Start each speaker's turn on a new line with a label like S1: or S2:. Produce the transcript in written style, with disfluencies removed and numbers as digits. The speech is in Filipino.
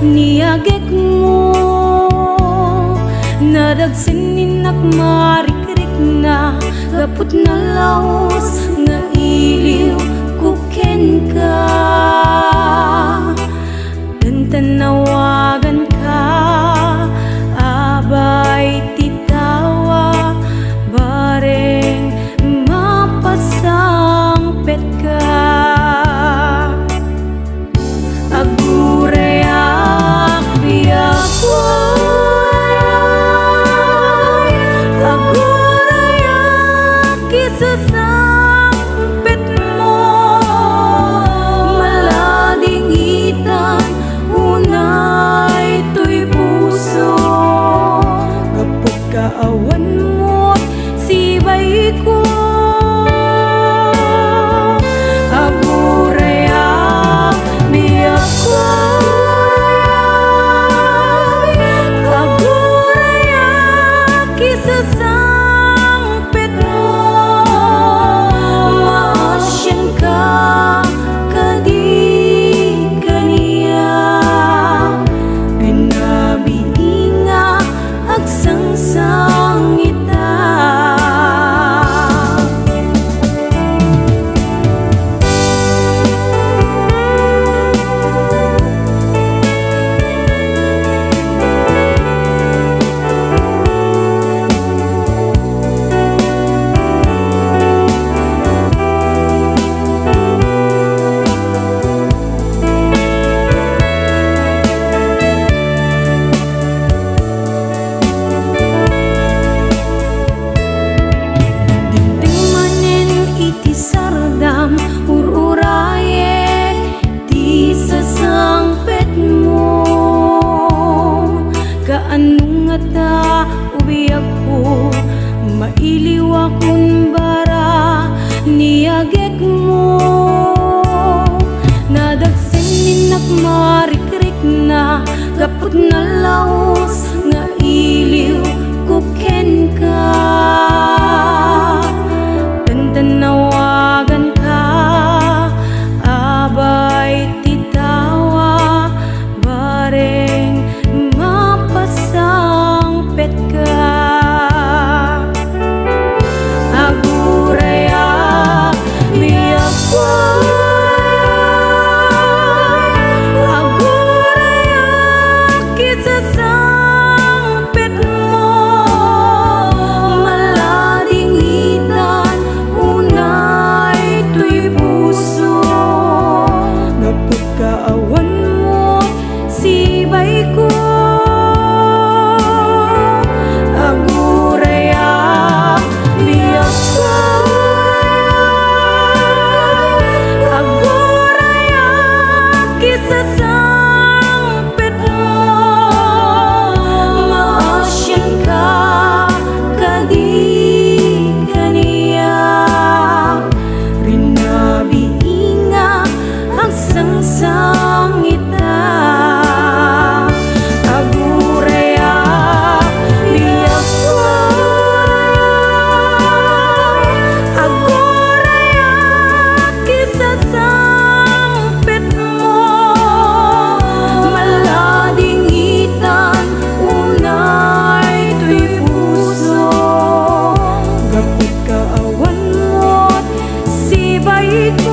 S1: niagek mo. Nadagsininak marikrik na gapot na laos nga iliw kuken ka. Tanawagan ka, abay titawa, bareng mapasangpet ka. Agurayak biyakway, agurayak isasangpet mo. Malading itan unay to'y puso, kapag kaawan mo't sibay ko. Agurayak biyakway, agurayak isasangpet mo. Maasyan ka sangita. Anong ngata ubiyak ko, mailiw akong bara, niagek mo. Nadagsininak marikrik na gapot na laos nga iliw kuken ka. Tanawagan ka, abay titawa, bareng mapasangpet ka. Agurayak biyakway, agurayak isasangpet mo. Malading itan unay to'y puso, kapag kaawan mo sibay ko. Agurayak biyakway, agurayak isasangpet mo. Maasyan ka kadi kaniya, rinabiinga ang sangsangita. Agurayak biyakway, agurayak isasangpet mo. Malading itan unay to'y puso, kapag kaawan mo't sibay ko.